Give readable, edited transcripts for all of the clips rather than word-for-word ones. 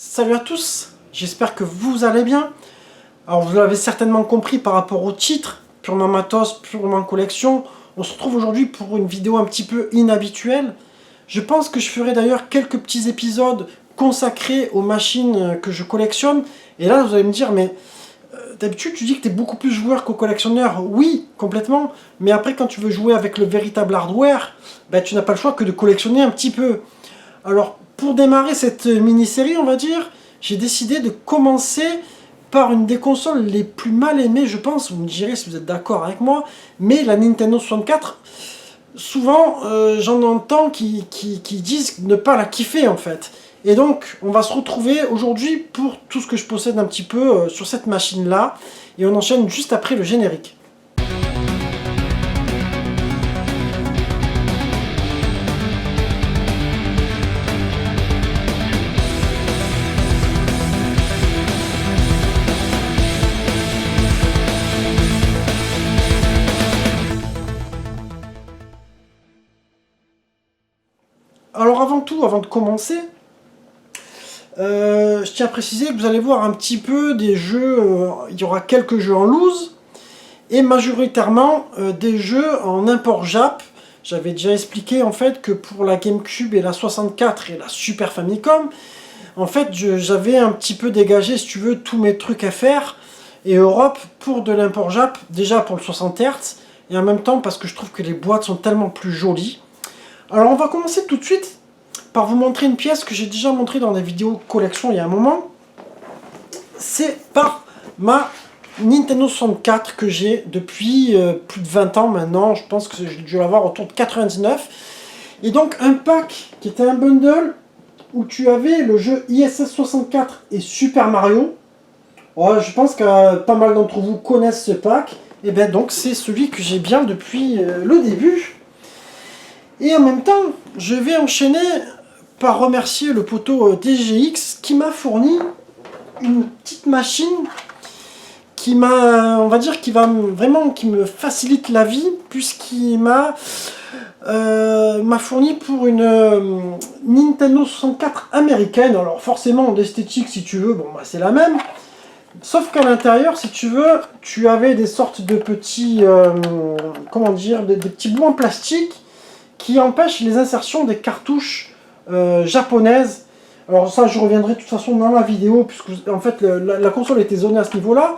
Salut à tous, j'espère que vous allez bien. Alors vous l'avez certainement compris par rapport au titre, purement matos, purement collection. On se retrouve aujourd'hui pour une vidéo un petit peu inhabituelle. Je pense que je ferai d'ailleurs quelques petits épisodes consacrés aux machines que je collectionne. Et là vous allez me dire, mais d'habitude tu dis que tu es beaucoup plus joueur qu'au collectionneur. Oui, complètement. Mais après quand tu veux jouer avec le véritable hardware, tu n'as pas le choix que de collectionner un petit peu. Alors pour démarrer cette mini-série, on va dire, j'ai décidé de commencer par une des consoles les plus mal aimées, je pense, vous me direz si vous êtes d'accord avec moi, mais la Nintendo 64, souvent j'en entends qui disent ne pas la kiffer en fait. Et donc on va se retrouver aujourd'hui pour tout ce que je possède un petit peu sur cette machine-là, et on enchaîne juste après le générique. Alors avant tout, avant de commencer, je tiens à préciser que vous allez voir un petit peu des jeux, il y aura quelques jeux en loose, et majoritairement des jeux en import Jap. J'avais déjà expliqué en fait que pour la GameCube et la 64 et la Super Famicom, en fait j'avais un petit peu dégagé, si tu veux, tous mes trucs à faire, et Europe pour de l'import Jap, déjà pour le 60 Hz, et en même temps parce que je trouve que les boîtes sont tellement plus jolies. Alors on va commencer tout de suite par vous montrer une pièce que j'ai déjà montrée dans des vidéos collection il y a un moment. C'est par ma Nintendo 64 que j'ai depuis plus de 20 ans maintenant. Je pense que j'ai dû l'avoir autour de 99. Et donc un pack qui était un bundle où tu avais le jeu ISS 64 et Super Mario. Ouais, je pense que pas mal d'entre vous connaissent ce pack. Et bien donc c'est celui que j'ai bien depuis le début. Et en même temps, je vais enchaîner par remercier le poteau DGX qui m'a fourni une petite machine qui m'a, on va dire, qui me facilite la vie, puisqu'il m'a fourni pour une Nintendo 64 américaine. Alors forcément, d'esthétique, si tu veux, bon, c'est la même. Sauf qu'à l'intérieur, si tu veux, tu avais des sortes de petits, comment dire, des petits bouts en plastique qui empêche les insertions des cartouches japonaises. Alors ça, je reviendrai de toute façon dans la vidéo, puisque en fait la console était zonée à ce niveau-là.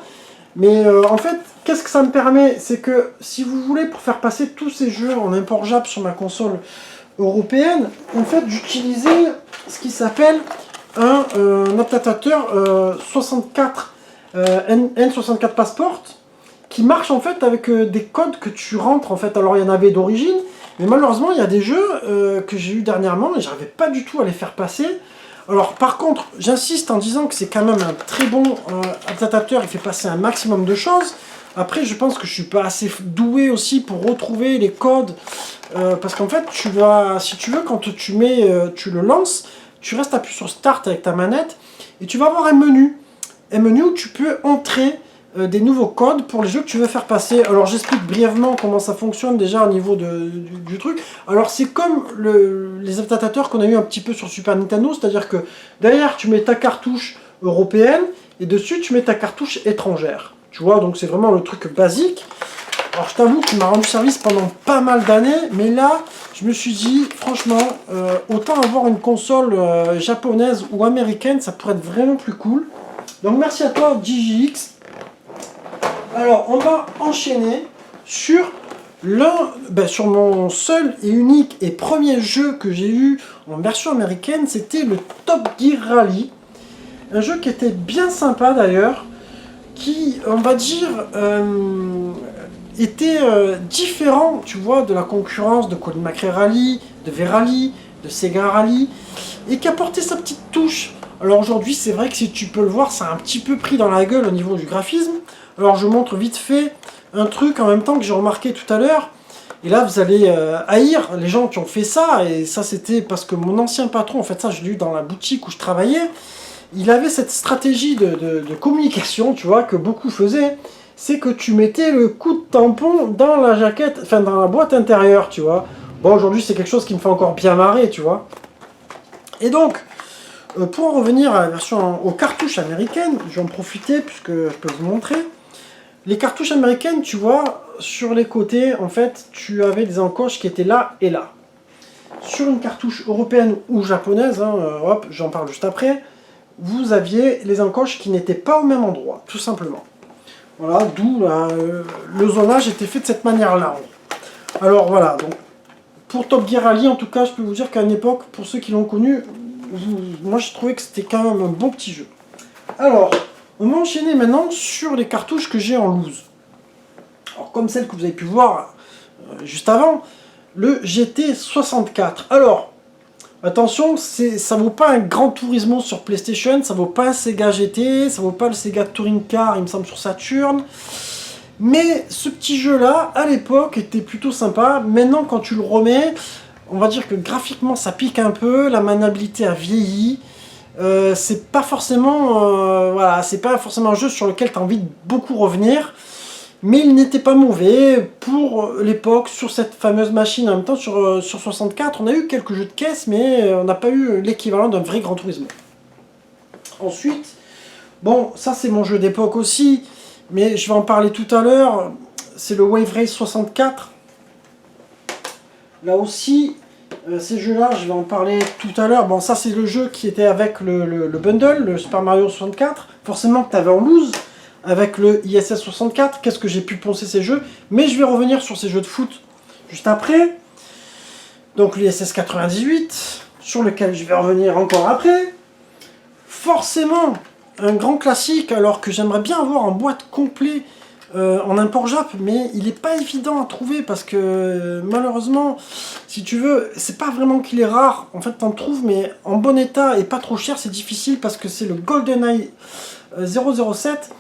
Mais en fait, qu'est-ce que ça me permet? C'est que si vous voulez, pour faire passer tous ces jeux en import Jap sur ma console européenne, en fait, j'utilisais ce qui s'appelle un adaptateur 64 N64 Passport, qui marche en fait avec des codes que tu rentres en fait. Alors il y en avait d'origine, mais malheureusement il y a des jeux que j'ai eu dernièrement et j'arrivais pas du tout à les faire passer. Alors par contre, j'insiste en disant que c'est quand même un très bon adaptateur, il fait passer un maximum de choses. Après je pense que je suis pas assez doué aussi pour retrouver les codes, parce qu'en fait tu vas, si tu veux, quand tu le lances, tu restes appuyé sur Start avec ta manette et tu vas avoir un menu où tu peux entrer des nouveaux codes pour les jeux que tu veux faire passer. Alors j'explique brièvement comment ça fonctionne déjà au niveau du truc. Alors c'est comme les adaptateurs qu'on a eu un petit peu sur Super Nintendo, c'est-à-dire que derrière tu mets ta cartouche européenne et dessus tu mets ta cartouche étrangère. Tu vois, donc c'est vraiment le truc basique. Alors je t'avoue qu'il m'a rendu service pendant pas mal d'années, mais là je me suis dit franchement autant avoir une console japonaise ou américaine, ça pourrait être vraiment plus cool. Donc merci à toi DJX. Alors on va enchaîner sur sur mon seul et unique et premier jeu que j'ai eu en version américaine, c'était le Top Gear Rally. Un jeu qui était bien sympa d'ailleurs, qui on va dire était différent, tu vois, de la concurrence de Colin McRae Rally, de V-Rally, de Sega Rally, et qui apportait sa petite touche. Alors aujourd'hui, c'est vrai que si tu peux le voir, ça a un petit peu pris dans la gueule au niveau du graphisme. Alors je montre vite fait un truc en même temps que j'ai remarqué tout à l'heure. Et là, vous allez haïr les gens qui ont fait ça. Et ça, c'était parce que mon ancien patron, en fait, ça, je l'ai eu dans la boutique où je travaillais. Il avait cette stratégie de communication, tu vois, que beaucoup faisaient. C'est que tu mettais le coup de tampon dans la jaquette, enfin dans la boîte intérieure, tu vois. Bon, aujourd'hui, c'est quelque chose qui me fait encore bien marrer, tu vois. Et donc, Pour en revenir à la version aux cartouches américaines, je vais en profiter puisque je peux vous montrer. Les cartouches américaines, tu vois, sur les côtés, en fait, tu avais des encoches qui étaient là et là. Sur une cartouche européenne ou japonaise, hein, hop, j'en parle juste après, vous aviez les encoches qui n'étaient pas au même endroit, tout simplement. Voilà, d'où le zonage était fait de cette manière-là. Alors voilà, donc pour Top Gear Rally, en tout cas, je peux vous dire qu'à une époque, pour ceux qui l'ont connu, moi je trouvais que c'était quand même un bon petit jeu. Alors, on va enchaîner maintenant sur les cartouches que j'ai en loose. Alors, comme celle que vous avez pu voir juste avant, le GT64. Alors, attention, ça vaut pas un Gran Turismo sur PlayStation, ça vaut pas un Sega GT, ça vaut pas le Sega Touring Car, il me semble, sur Saturn. Mais ce petit jeu-là, à l'époque, était plutôt sympa. Maintenant, quand tu le remets, on va dire que graphiquement, ça pique un peu, la maniabilité a vieilli. C'est pas forcément, voilà, c'est pas forcément un jeu sur lequel tu as envie de beaucoup revenir. Mais il n'était pas mauvais pour l'époque, sur cette fameuse machine. En même temps, sur 64, on a eu quelques jeux de caisse, mais on n'a pas eu l'équivalent d'un vrai Gran Turismo. Ensuite, bon, ça c'est mon jeu d'époque aussi, mais je vais en parler tout à l'heure. C'est le Wave Race 64. Là aussi, ces jeux-là, je vais en parler tout à l'heure. Bon, ça c'est le jeu qui était avec le bundle, le Super Mario 64. Forcément que tu avais en loose. Avec le ISS 64, qu'est-ce que j'ai pu poncer ces jeux, mais je vais revenir sur ces jeux de foot juste après. Donc l'ISS 98, sur lequel je vais revenir encore après. Forcément, un grand classique, alors que j'aimerais bien avoir en boîte complet en import Jap, mais il n'est pas évident à trouver parce que malheureusement, si tu veux, c'est pas vraiment qu'il est rare, en fait t'en trouves, mais en bon état et pas trop cher, c'est difficile parce que c'est le GoldenEye 007.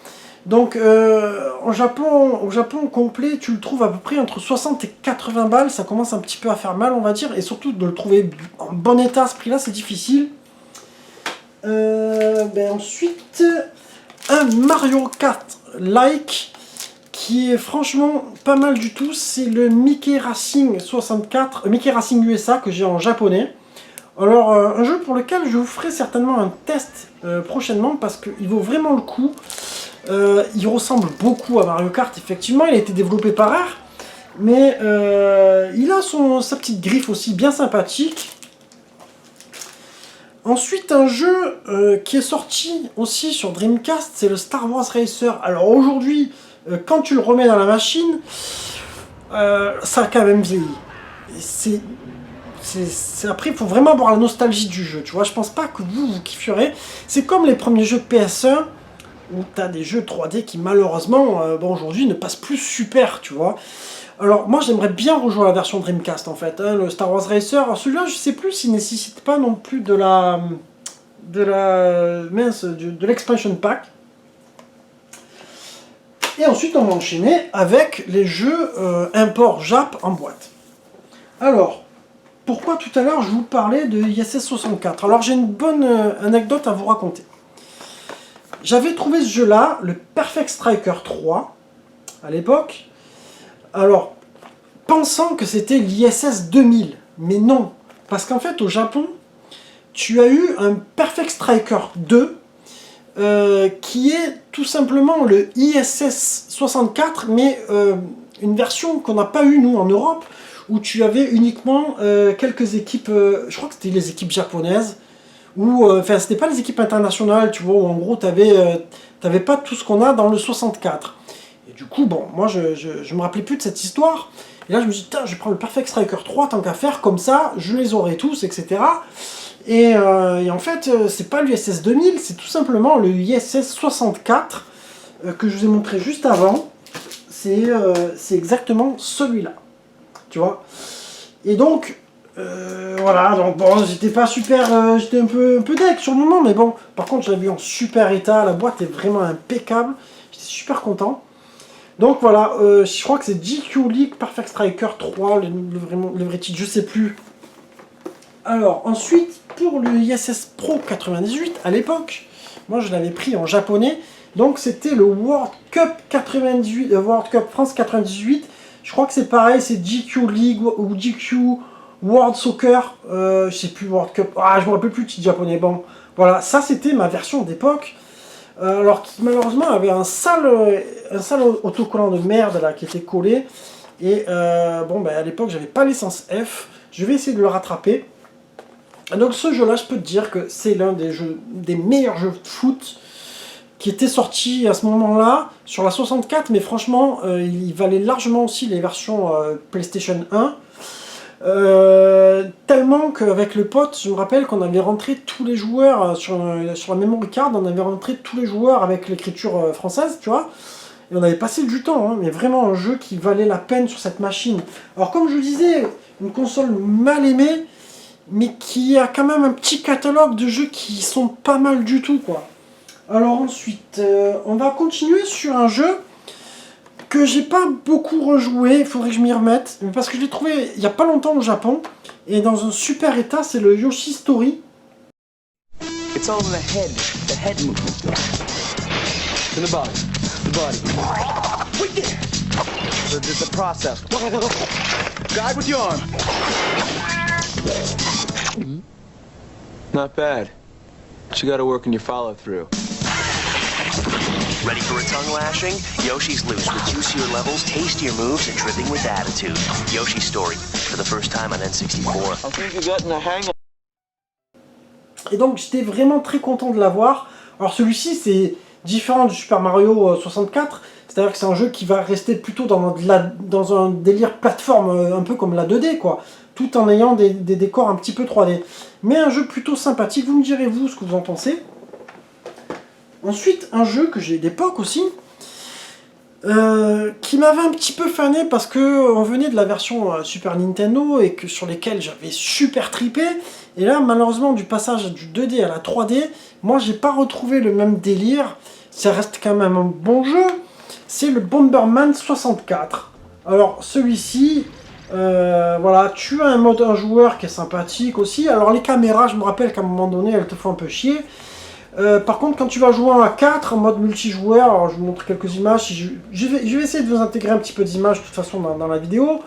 Donc au Japon complet, tu le trouves à peu près entre 60 et 80 balles, ça commence un petit peu à faire mal on va dire, et surtout de le trouver en bon état à ce prix là c'est difficile. Ensuite, un Mario Kart like qui est franchement pas mal du tout, c'est le Mickey Racing 64, Mickey Racing USA que j'ai en japonais. Alors un jeu pour lequel je vous ferai certainement un test prochainement parce qu'il vaut vraiment le coup. Il ressemble beaucoup à Mario Kart, effectivement, il a été développé par Rare, mais il a sa petite griffe aussi bien sympathique. Ensuite, un jeu qui est sorti aussi sur Dreamcast, c'est le Star Wars Racer. Alors aujourd'hui, quand tu le remets dans la machine, ça a quand même vieilli. Après, il faut vraiment avoir la nostalgie du jeu, tu vois. Je pense pas que vous kiffierez. C'est comme les premiers jeux PS1, où tu as des jeux 3D qui malheureusement, aujourd'hui, ne passent plus super, tu vois. Alors moi j'aimerais bien rejouer la version Dreamcast en fait, hein, le Star Wars Racer. Alors celui-là je sais plus s'il nécessite pas non plus de l'expansion pack. Et ensuite on va enchaîner avec les jeux import Jap en boîte. Alors, pourquoi tout à l'heure je vous parlais de ISS 64? Alors j'ai une bonne anecdote à vous raconter. J'avais trouvé ce jeu-là, le Perfect Striker 3, à l'époque. Alors, pensant que c'était l'ISS 2000, mais non. Parce qu'en fait, au Japon, tu as eu un Perfect Striker 2, qui est tout simplement le ISS 64, mais une version qu'on n'a pas eue, nous, en Europe, où tu avais uniquement quelques équipes, je crois que c'était les équipes japonaises, ou enfin c'était pas les équipes internationales, tu vois, où en gros t'avais pas tout ce qu'on a dans le 64. Et du coup, bon, moi je me rappelais plus de cette histoire, et là je me dis, je vais prendre le Perfect Striker 3 tant qu'à faire, comme ça, je les aurai tous, etc. Et en fait, c'est pas l'USS 2000, c'est tout simplement le ISS 64 que je vous ai montré juste avant. C'est exactement celui-là, tu vois. Et donc, voilà, donc bon, j'étais pas super, j'étais un peu deck sur le moment, mais bon, par contre, je l'ai vu en super état, la boîte est vraiment impeccable, j'étais super content. Donc voilà, je crois que c'est GQ League Perfect Striker 3, le vrai titre, je sais plus. Alors, ensuite, pour le ISS Pro 98, à l'époque, moi je l'avais pris en japonais, donc c'était le World Cup 98, World Cup France 98, je crois que c'est pareil, c'est GQ League ou GQ World Soccer, je sais plus, World Cup, je me rappelle plus le titre japonais, bon, Voilà, ça c'était ma version d'époque. Alors qui malheureusement avait un sale autocollant de merde là qui était collé. Et bon, ben, à l'époque j'avais pas l'essence F. Je vais essayer de le rattraper. Donc ce jeu là, je peux te dire que c'est l'un des meilleurs jeux de foot qui était sorti à ce moment-là sur la 64, mais franchement il valait largement aussi les versions PlayStation 1. Tellement qu'avec le pote, je me rappelle qu'on avait rentré tous les joueurs sur la memory card, on avait rentré tous les joueurs avec l'écriture française, tu vois, et on avait passé du temps, hein, mais vraiment un jeu qui valait la peine sur cette machine. Alors comme je disais, une console mal aimée, mais qui a quand même un petit catalogue de jeux qui sont pas mal du tout, quoi. Alors ensuite, on va continuer sur un jeu que j'ai pas beaucoup rejoué, il faudrait que je m'y remette, parce que je l'ai trouvé il y a pas longtemps au Japon, et dans un super état, c'est le Yoshi Story. It's all in the head movement. In the body. Wait there! The process. Guide with your arm. Not bad. But you gotta work on your follow-through. Ready for a tongue lashing? Yoshi's loose with juicier levels, tastier moves, and dripping with attitude. Yoshi's Story, for the first time on N64. I think you got in the hang of... Et donc j'étais vraiment très content de l'avoir. Alors celui-ci c'est différent du Super Mario 64, c'est-à-dire que c'est un jeu qui va rester plutôt dans un délire plateforme, un peu comme la 2D quoi, tout en ayant des décors un petit peu 3D. Mais un jeu plutôt sympathique, vous me direz vous ce que vous en pensez. Ensuite, un jeu que j'ai d'époque aussi, qui m'avait un petit peu fané parce que on venait de la version Super Nintendo et que sur lesquelles j'avais super tripé. Et là, malheureusement, du passage du 2D à la 3D, moi, j'ai pas retrouvé le même délire. Ça reste quand même un bon jeu. C'est le Bomberman 64. Alors, celui-ci, voilà, tu as un mode un joueur qui est sympathique aussi. Alors, les caméras, je me rappelle qu'à un moment donné, elles te font un peu chier. Par contre, quand tu vas jouer en 4 en mode multijoueur, alors je vous montre quelques images, je vais essayer de vous intégrer un petit peu d'images de toute façon dans la vidéo.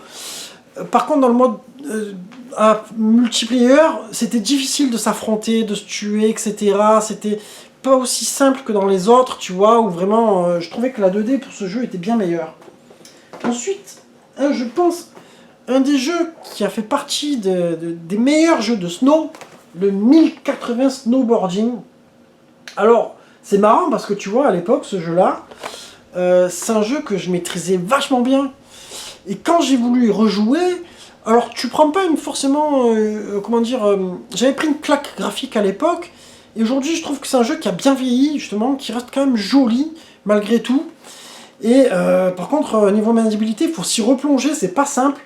Par contre, dans le mode multiplayer, c'était difficile de s'affronter, de se tuer, etc. C'était pas aussi simple que dans les autres, tu vois, où vraiment je trouvais que la 2D pour ce jeu était bien meilleure. Ensuite, je pense, un des jeux qui a fait partie des meilleurs jeux de snow, le 1080 Snowboarding. Alors, c'est marrant parce que tu vois, à l'époque, ce jeu-là, c'est un jeu que je maîtrisais vachement bien. Et quand j'ai voulu y rejouer, alors tu prends pas forcément, comment dire, j'avais pris une claque graphique à l'époque, et aujourd'hui je trouve que c'est un jeu qui a bien vieilli, justement, qui reste quand même joli, malgré tout. Et par contre, niveau maniabilité, il faut s'y replonger, c'est pas simple.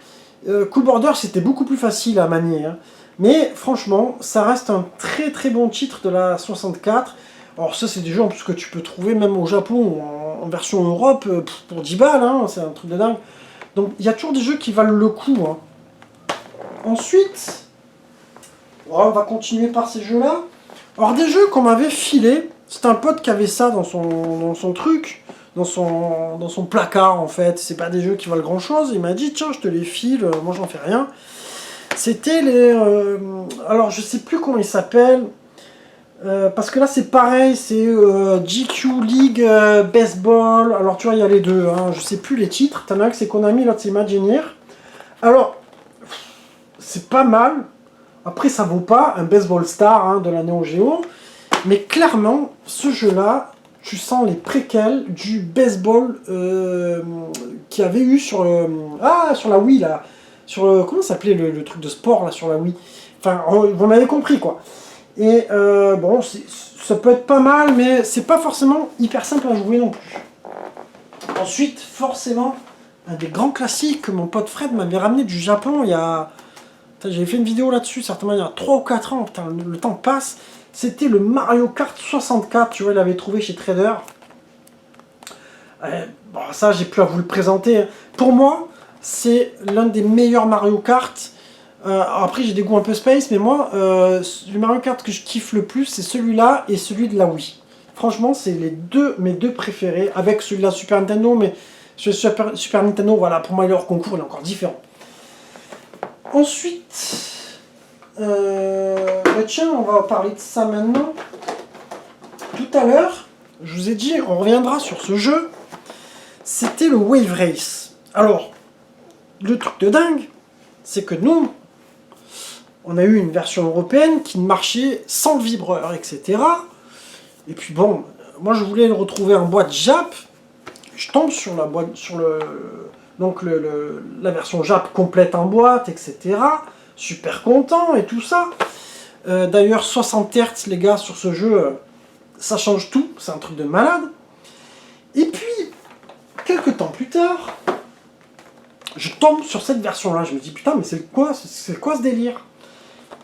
Cool Border, c'était beaucoup plus facile à manier. Hein. Mais franchement, ça reste un très très bon titre de la 64. Alors ça c'est des jeux en plus que tu peux trouver même au Japon en version Europe pour 10 balles, hein, c'est un truc de dingue. Donc il y a toujours des jeux qui valent le coup. Hein. Ensuite, on va continuer par ces jeux-là. Alors des jeux qu'on m'avait filé, c'est un pote qui avait ça dans son truc, dans son placard en fait. C'est pas des jeux qui valent grand chose. Il m'a dit tiens je te les file, moi j'en fais rien. C'était les... alors je sais plus comment ils s'appellent. Parce que là c'est pareil, c'est GQ League Baseball, alors tu vois il y a les deux, hein, je sais plus les titres, t'en as un que c'est Konami, l'autre c'est Imagineer. Alors, c'est pas mal, après ça vaut pas un Baseball Star hein, de la Neo Geo, mais clairement ce jeu là, tu sens les préquels du baseball qu'il y avait eu sur sur la Wii là, sur comment s'appelait le truc de sport là sur la Wii, enfin vous m'avez compris quoi. Et bon, ça peut être pas mal, mais c'est pas forcément hyper simple à jouer non plus. Ensuite, forcément, un des grands classiques que mon pote Fred m'avait ramené du Japon il y a... J'avais fait une vidéo là-dessus, certainement il y a 3 ou 4 ans, putain, le temps passe. C'était le Mario Kart 64, tu vois, il l'avait trouvé chez Trader. Bon, ça, j'ai plus à vous le présenter. Pour moi, c'est l'un des meilleurs Mario Kart. Après j'ai des goûts un peu space, mais moi le Mario Kart que je kiffe le plus c'est celui-là et celui de la Wii. Franchement c'est mes deux préférés, avec celui de la Super Nintendo, mais sur Super Nintendo voilà, pour moi il est hors concours, il est encore différent. Ensuite, tiens on va parler de ça maintenant. tout à l'heure, je vous ai dit, on reviendra sur ce jeu, c'était le Wave Race. Alors, le truc de dingue, c'est que nous, on a eu une version européenne qui marchait sans le vibreur, etc. Et puis bon, moi je voulais le retrouver en boîte Jap, je tombe sur la boîte, donc la version Jap complète en boîte, etc. Super content et tout ça. D'ailleurs 60 Hz les gars sur ce jeu, ça change tout, c'est un truc de malade. Et puis, quelques temps plus tard, je tombe sur cette version là, je me dis putain mais c'est quoi ce délire?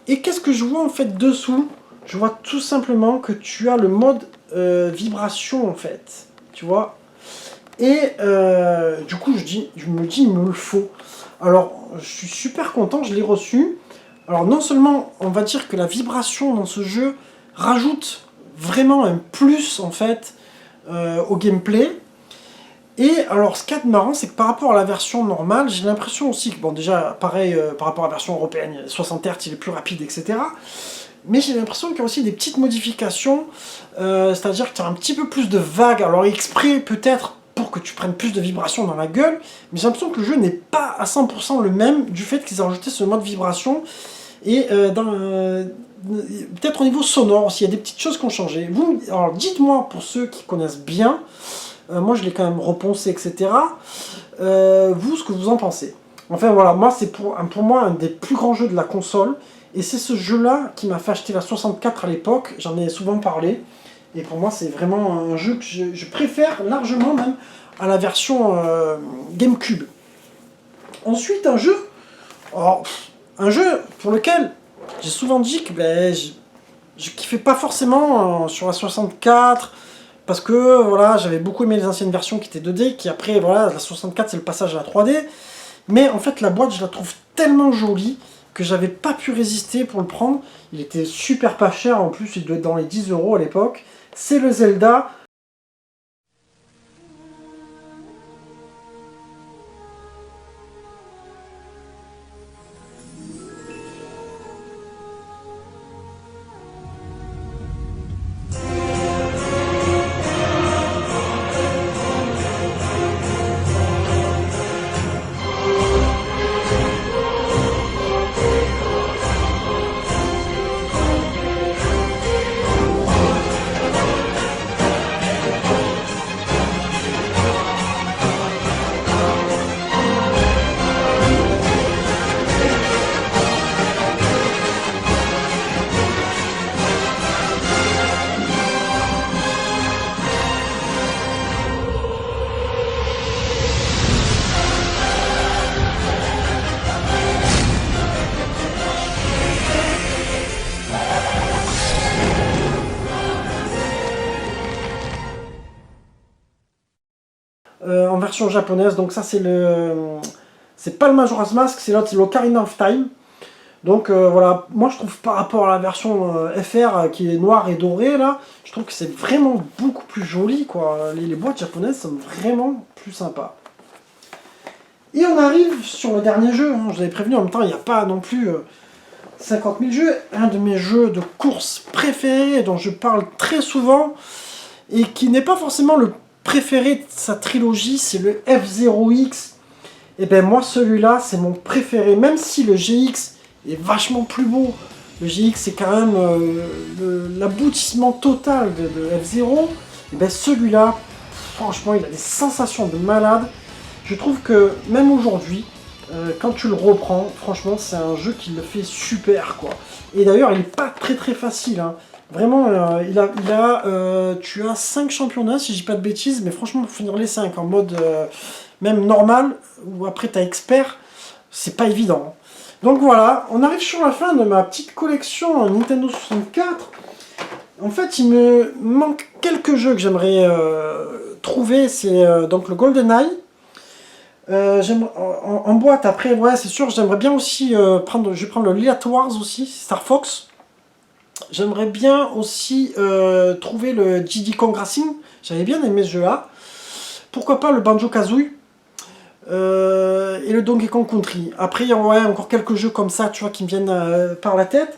Et qu'est-ce que je vois en fait dessous? Je vois tout simplement que tu as le mode vibration en fait, tu vois. Et du coup je me dis il me le faut. Alors je suis super content, je l'ai reçu. Alors non seulement on va dire que la vibration dans ce jeu rajoute vraiment un plus en fait au gameplay. Et alors ce qu'il y a de marrant c'est que par rapport à la version normale, j'ai l'impression aussi que bon déjà pareil par rapport à la version européenne, 60 Hz il est plus rapide etc. Mais j'ai l'impression qu'il y a aussi des petites modifications, c'est-à-dire que tu as un petit peu plus de vagues, alors exprès peut-être pour que tu prennes plus de vibrations dans la gueule, mais j'ai l'impression que le jeu n'est pas à 100% le même du fait qu'ils ont rajouté ce mode vibration, et peut-être au niveau sonore aussi, il y a des petites choses qui ont changé. Vous, alors dites-moi pour ceux qui connaissent bien, moi je l'ai quand même reponcé, etc. Vous, ce que vous en pensez. Enfin voilà, moi c'est pour moi un des plus grands jeux de la console, et c'est ce jeu-là qui m'a fait acheter la 64 à l'époque, j'en ai souvent parlé, et pour moi c'est vraiment un jeu que je préfère largement même à la version GameCube. Ensuite un jeu pour lequel j'ai souvent dit que ben, je kiffais pas forcément sur la 64, parce que voilà, j'avais beaucoup aimé les anciennes versions qui étaient 2D, qui après voilà, la 64 c'est le passage à la 3D, mais en fait la boîte je la trouve tellement jolie que j'avais pas pu résister pour le prendre. Il était super pas cher, en plus il doit être dans les 10 € à l'époque. C'est le Zelda. En version japonaise, donc ça c'est pas le Majora's Mask, c'est l'autre, c'est l'Ocarina of Time. Donc voilà, moi je trouve par rapport à la version FR qui est noire et dorée là, je trouve que c'est vraiment beaucoup plus joli quoi. Les boîtes japonaises sont vraiment plus sympas. Et on arrive sur le dernier jeu, hein. Je vous avais prévenu en même temps, il n'y a pas non plus 50 000 jeux. Un de mes jeux de course préférés dont je parle très souvent et qui n'est pas forcément le préféré de sa trilogie, c'est le F-Zero-X. Et ben moi celui-là c'est mon préféré, même si le GX est vachement plus beau. Le GX c'est quand même l'aboutissement total de F-Zero. Et ben celui-là, franchement il a des sensations de malade. Je trouve que même aujourd'hui, quand tu le reprends, franchement c'est un jeu qui le fait super quoi. Et d'ailleurs il n'est pas très facile, hein. Vraiment, tu as 5 championnats si je dis pas de bêtises, mais franchement pour finir les 5 en mode même normal, ou après tu as expert, c'est pas évident. Donc voilà, on arrive sur la fin de ma petite collection Nintendo 64. En fait il me manque quelques jeux que j'aimerais trouver, c'est donc le GoldenEye. En boîte après, ouais c'est sûr, j'aimerais bien aussi je vais prendre le Lilith Wars aussi, Star Fox. J'aimerais bien aussi trouver le Diddy Kong Racing, j'avais bien aimé ce jeu là. Pourquoi pas le Banjo-Kazooie et le Donkey Kong Country. Après ouais, encore quelques jeux comme ça tu vois qui me viennent par la tête.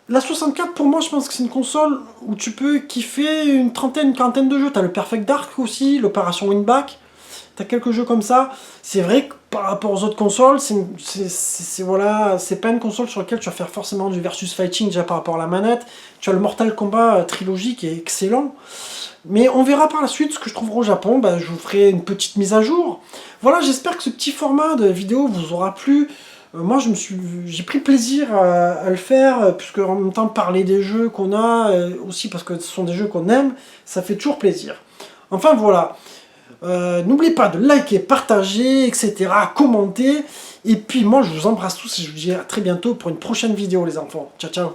La 64, pour moi, je pense que c'est une console où tu peux kiffer une trentaine, une quarantaine de jeux. T'as le Perfect Dark aussi, l'Opération Winback. T'as quelques jeux comme ça. C'est vrai que par rapport aux autres consoles, voilà, c'est pas une console sur laquelle tu vas faire forcément du versus fighting déjà par rapport à la manette. Tu as le Mortal Kombat trilogie qui est excellent. Mais on verra par la suite ce que je trouverai au Japon. Bah, je vous ferai une petite mise à jour. Voilà, j'espère que ce petit format de vidéo vous aura plu. Moi, j'ai pris plaisir à le faire, puisque en même temps, parler des jeux qu'on a, aussi parce que ce sont des jeux qu'on aime, ça fait toujours plaisir. Enfin, voilà. N'oubliez pas de liker, partager, etc., commenter. Et puis, moi, je vous embrasse tous et je vous dis à très bientôt pour une prochaine vidéo, les enfants. Ciao, ciao.